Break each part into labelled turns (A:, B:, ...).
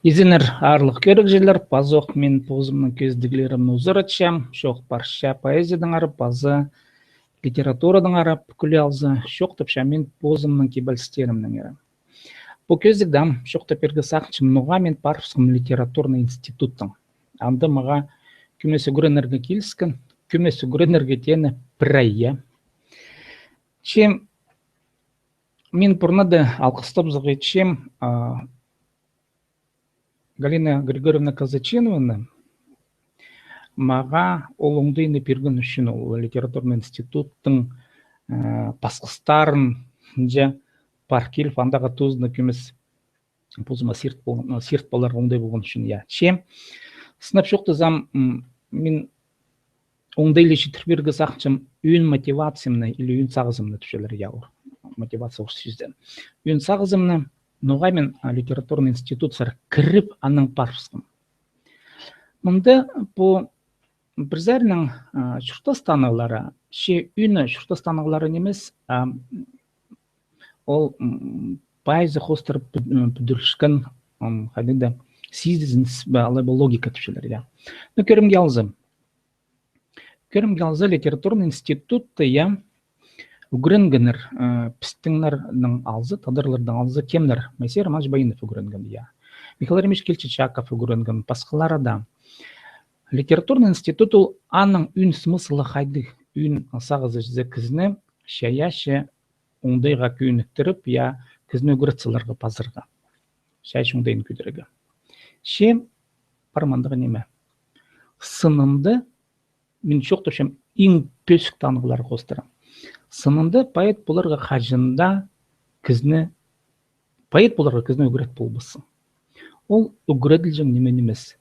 A: Изенер арлық көрік жерлер, пазоқ мен позымның көздігілерімін ұзыр атшам, шоқ парша поэзиядан арып, базы литературадан арып, күлі алзы, шоқ тапша мен позымның кебәлістерімнің әрі. Бұл көздігдам, шоқ тапергі сақчым нұға мен парфсқым литературный институттың. Анды маға күмесі күренерге келіскен, күмесі күренерге тені бірайя. Чем мен бұрнады алқыстап зағайтшем Галина Григорьевна Казачиновна маға олыңдыйны берген үшін литературный институттың пасқыстарын жа паркел фандаға тұзны көмес бұзыма серт балар оңдай болған үшін. Чем сынап шоқты зам мен оңдайлы жетірбергі сақчым үйін мотивациямны или үйін сағызымны түшелер яуыр. Мотивация осы сөзден. Үйін сағызымны Ноға мен литературный институт сар кіріп аның парфсқым. Мұнда бұл бірзәрінің шұртастанығылары, ше үйіні шұртастанығылары немес, ол пайызы қостырып бүдіршкен қадыда сиздізінс бәлі логика түшелер. Көрім келзі. Литературный институтты Угренгенер пістіңнердің алзы, тадырлардың алзы кемнер. Мәсер Мажбайынов угренген. Михаил Ремеш Келчичаков угренген. Пасқалары да. Литературный институт ол аның үн смыслы қайды үн сағызы жүзі кізіні шаяшы оңдайға күйініктіріп, кізіні үгіртсілерге пазырға. Шаяшы оңдайын көдірігі. Пармандығы неме? Сынымды, мен шоқ тұршым, ең пөсік танығылары қостырам. Сынында поэт бұларға қажында кізіне үгірет болбысын. Ол үгіреділ немен емес.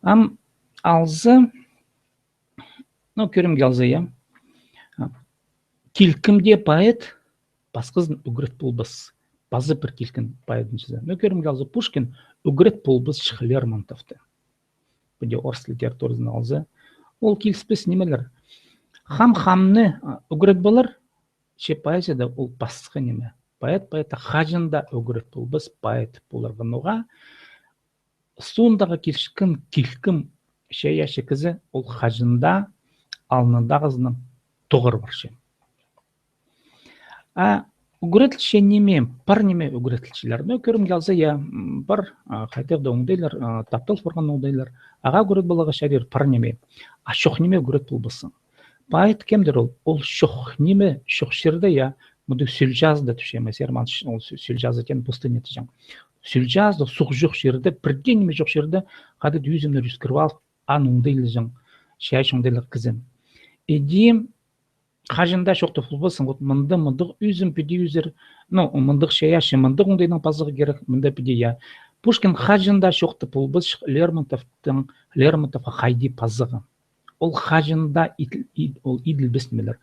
A: Алзы, көрімге алзы, келкімде поэт басқызын үгірет болбыс. Базы бір келкін поэттің жүзі. Көрімге алзы Пушкин үгірет болбыс Лермонтовты. Бұде орыс литературызын алзы. Ол келіспес немелер. Хамны үгірет болар, поэзияда ол басқы неме. Поэт-поэта қажында үгірет болбыс, поэт боларған оға. Суындағы келкім шаяшы кізі ол қажында алнындағызының тұғыр бар ше. Үгіретілші неме, пар неме үгіретілшілер. Көрім келзі, бар қайтевді оңдайлар, таптал форған оңдайлар. Аға үгірет болаға шәрер пар неме, шоқ неме үгірет болбысын. Поэт кемдер ол? Ол шоқ неме, шоқ шерді, мұды сүлжазды түше, мәсерман ол сүлжазды тен пустыне түшен. Сүлжазды, сұқ жоқ шерді, бірден неме жоқ шерді, қады дүйізімдер үскірвал, оңдайлы жың, шайш оңдайлы кізім. Едем, қажында шоқты фулбасын, мұндық үзім пүді үзір, мұндық шаяшы, мұндық оңдайның пазығы керек, мұнда пүді, Пушкин қажында шоқты фулбас Лермонтовға қайды пазығы. Ол қажында ол иділ бісмелер.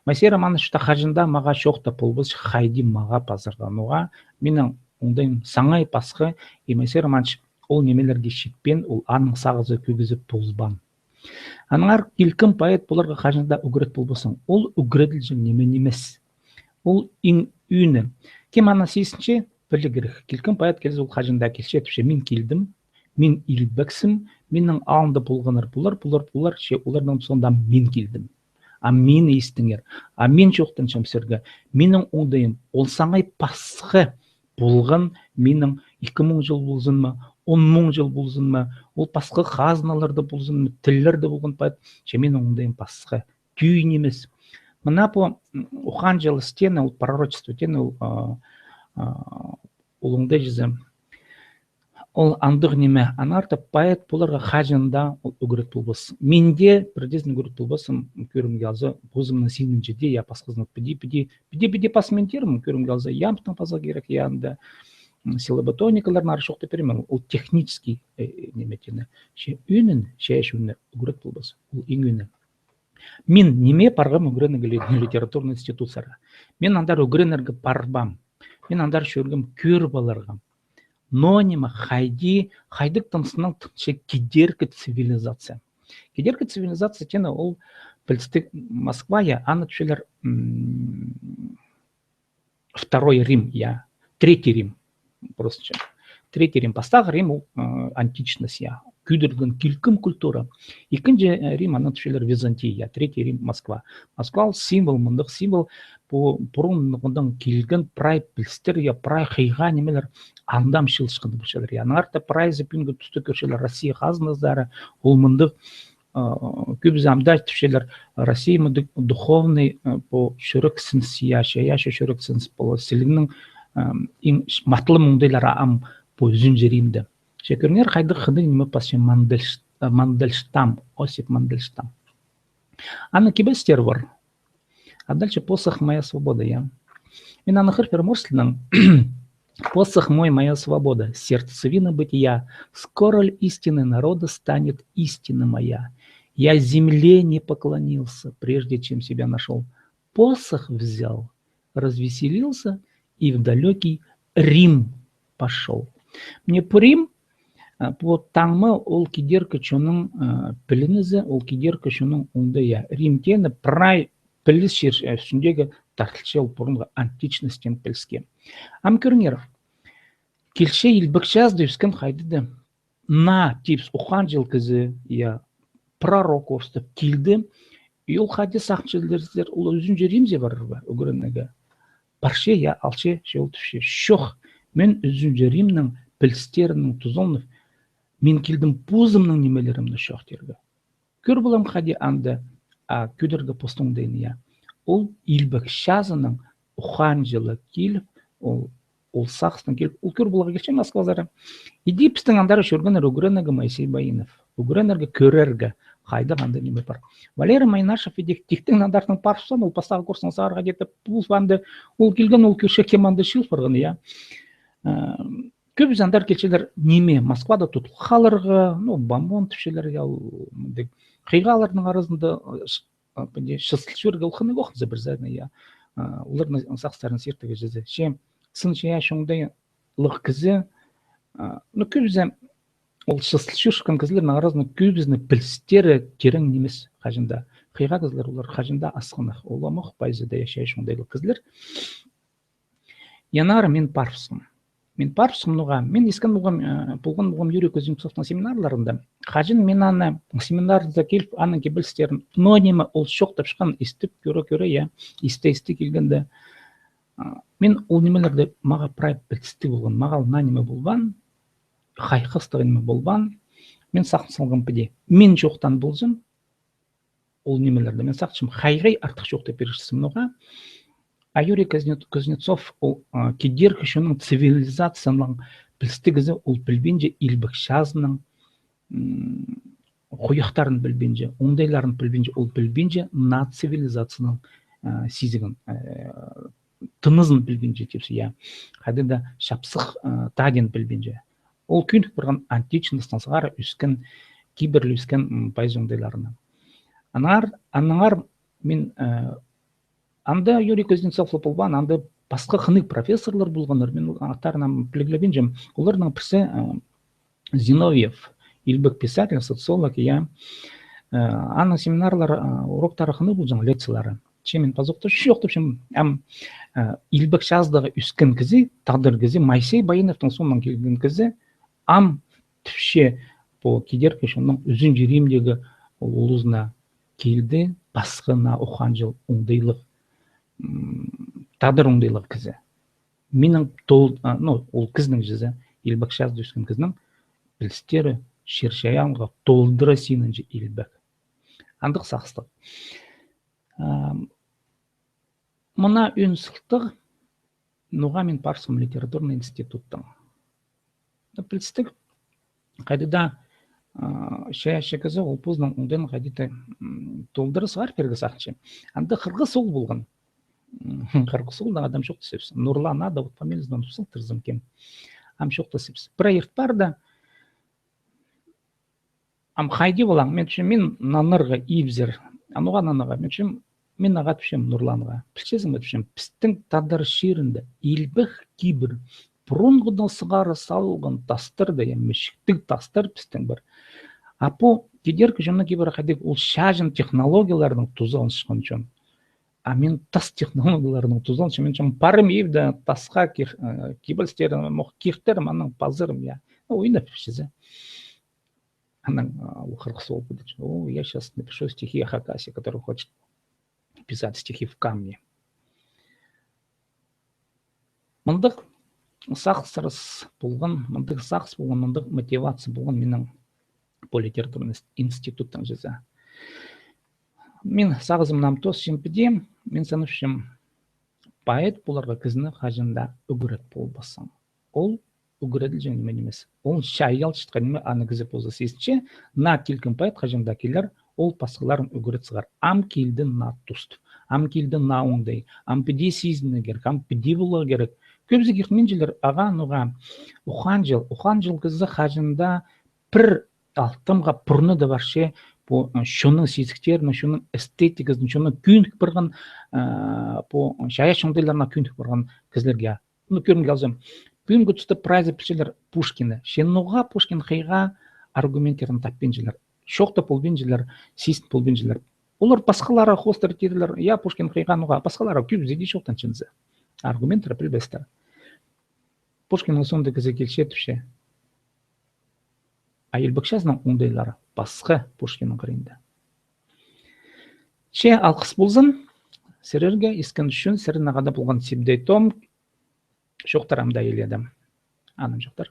A: Мәсер романы шықта қажында маға шоқта полбыз қайды маға пазырған. Оға менің оңдайым саңай пасқы, мәсер романы ол немелерге шекпен, ол аның сағызы көгізіп ползбан. Аныңар келкім поэт боларға қажында үгірет болбысын. Ол үгіреділ жын немен емес. Ол ең үйіні. Кем ана сейсінше білі керек. Келкім поэт келіз ол қажында келше түше мен келдім. Мен илбәксім, менің алында болғаныр бұлар, олардың сонда мен келдім. Мен естіңер, мен жоқтың шамсерге, менің оңдайым, ол саңай пасқы болған, менің 2000 жыл болсын ма, 10 000 жыл болсын ма, ол пасқы қазыналарды болсын ма, тіллерді болған пайд, менің оңдайым пасқы, түйін емес. Мына бұл оған жылы стені, ол пророчество тені, ол оңдай жүзі. Ол андық неме, анарты поэт бұларға қажында ол үгірет болбыс. Менде бірдесін үгірет болбысым, көрім келзі, бұзымның сенің жеде, пасқызын біде пасментерім, көрім келзі, ямптың паза керек, янда силоботоникаларын ары шоқты беремін, ол технический неметені. Үйінін, шаяш үйіні үгірет болбыс, ол ең үйіні. Мен неме парғам үгіренігі литературный институцияға. Мен андар үгіренергі парбам, мен андар шөргім көр баларғам. Но нема хайдық тымсының тыңшы кедергі цивилизация. Кедергі цивилизация тені ол білістік Москва, аны түшелер Второй Рим, Третий Рим. Просто Третий Рим. Пастағы Рим ол античность, я. Күйдірген килкім культура. Екінші Рим, аны түшелер Византия. Третий Рим Москва. Москва ол символ, мұндық символ, бұрын келген прай білістер, я прай қиға немелер андам шылшқынды бүшелер. Я нарта прай зіпінгі түсті көршелер Россия қазыныздары, ол мұндық көп замда түшелер Россия мұндық духовный по шүріксінс, яшы шүріксінс, по сілігінің матлы мұндайлар ам по зүнжеримді. Шекернер қайды қыды неме пасы Мандельштам, Осип Мандельштам. Аны кебестер бар. А дальше посох «Моя свобода». Я. И на нахер мысленном посох мой, моя свобода, сердцевина бытия, скоро ль истины народа станет истина моя. Я земле не поклонился, прежде чем себя нашел. Посох взял, развеселился и в далекий Рим пошел. Мне по Рим, по таңма ол кедерка чоның пілінізі, ол кедерка чоның онда я. Римтені прай піліс шершіндегі тартылшел бұрынғы античностен піліске. Амкөрнер, келше елбікшазды үскен қайдыды на типс ұқан жыл кізі, я пророк орыстып келді, и ол қайды сақчылдеріздер, ол өзін жерімзе бар өгірінігі. Парше я алше жол түші. Шоқ, мен өзін жерімнің пілістерінің тұзонып, мен келдім пузымның немелерімді шоқтергі. Көр болам қады анды көдергі постыңдайын, я. Ол елбік шазының ұқан жылы келіп, ол сақсының келіп, ол көр болаға келшен Москвазары. Иди пістің андары шөргенер өгірінігі Моисей Байынов. Өгірінергі көрергі қайды қанды неме бар. Валерий Майнашев тектің андардың паршысан, ол пастағы көрсің сағарға кетіп, ол келген, ол көрше кеманды шыл барғаны, я. Көп жандар келшелер неме Москвада тұтыл қалырғы, бомбон түшелер, қиғалардың арасында шысылшөргі ұлқыны қоқынзы бір зәдіне, я. Олардың сақстарын сертігі жүзі. Сыншы я шоңдай лық кізі, көп зәм ол шысылшөршіқан кізілердің арасында көп зәні пілістері керің немес қажында. Қиға кізілер олар қажында асқынық. Оламық байзыда яшай шоңдайлы кізілер. Янар мен парфысым. Мен парфысым нұға. Мен ескен болған Юрий Кузнецовтың семинарларында. Қажын мен аны семинарда келіп, аның кебілістерін, но неме ол шоқтап шыққан, істіп көре-көре, я, істе-істе келгенде. Мен ол немелерді маға прай білісті болған, маға на неме болған, қайқыстығы неме болған, мен сақын салған піде. Мен жоқтан болзым, ол немелерді, мен сақшым қайғай артық жоқтап берішсім нұға. А Юрий Кузнецов ол кедергі шының цивилизацияның білістігізі ол білбенже илбік шазының қойықтарын білбенже, оңдайларын білбенже, ол білбенже на цивилизацияның сезігін, тынызын білбенже тепсі, я. Қадыда шапсық таден білбенже. Ол күйіндік бұрған античностан сығары үскен, кейбірлі үскен байыз оңдайларына. Аныңар мен анда Юрий Кузнецов болған, анда басқа қынық профессорлар болғандар, мен аттарынан білгілебен жем. Олардың бірсі Зиновьев, илбік писатель, социолог, я. Аның семинарлар, уроктары қынық бұл жаңа лекциялары. Мен пазоқты шоқтып, илбік жаздағы үскен кізі, тағдыр кізі, Моисей Байыновтың сонынан келген кізі, түпше бұл кедергі шоның үзін жеремдегі олызына келді, басқына ұқан жыл оңдайлық, тағдыр оңдайлық кізі. Менің ол кіздің жүзі, илбік жазды үскен кіздің білістері шершаянға толдыра сенінже илбік. Андық сақсылық. Мұна үнсілтіг нұға мен парсым литературный институттың. Білістік қайдыда шаяшы кізі ол пұздың ұңден қайдыда толдыры сығар пергі сақчы. Анда қырғы сол болған. Қырғы солда адам шоқты сепсі. Нұрлан ада от памеліздан тұсыл тұрзым кем. Ам шоқты сепсі. Проект бар да. Ам қайды болаң. Мен нанырға ивзер. Ануға нанырға. Мен аға түшем Нұрланға. Пішчезім бі түшем. Пістің тадыр шерінде елбіқ кейбір бұрынғыдан сығары салылған тастырды, мешіктік тастыр пістің бір. Апо кедергі жөні кейбір қайдек ол шажын технологиялардың тұзағын шыққан жөн. мен тас технологияларының тузан мен чам парым евда тасқа кибельстер мох киртер манның пазырым я ойнап шизе анан ухарксы болуп кетет. Я сейчас напишу стихи о Хакасе, который хочет писать стихи в камне. Мындык саксырыс болгон, мындык сакс болгон, мындык мотивация болгон менин политература институттан жаза. Мен сагызымнан тос шимпиде, мен санышым поэт буларга кызны хажында үгүрөт болбасаң. Ол үгүрөдүл жөн неме эмес. Ол шайыл чыткан неме аны кызып болса сезче, на килкен поэт хажында келер, ол пасыларын үгүрөт сыгар. Ам килдин на туст, ам килдин на оңдай, ам пиди сезіне керек, ам пиди болу керек. Көбізі кихменжилер ага нуга ухан жыл кызы хажында пір алтымға пұрны да барше, по шуның сезіктерін, шуның эстетикасын, шуның күйіндік бірген, по шая шоңдайларына күйіндік бірген кізлерге. Ну, көрімге алзым. Бүгінгі тұста прайзы пішелер Пушкины. Шенуға Пушкин хайға аргументтерін таппенжилер. Шоқта полбенжилер, сейсін полбенжилер. Олар басқалары хостер терлер, я Пушкин хайға нуға, басқалары күйіп зейді шоқтан чынзы. Аргументтері білбестер. Пушкинның сонда кізі келше түше. Айыл бақшасының оңдайлары басқа Пушкинның қырында. Ше алқыс болзын, сірерге ескін үшін сірін ағада болған себдей том шоқтарамда еледім. Аным жоқтар.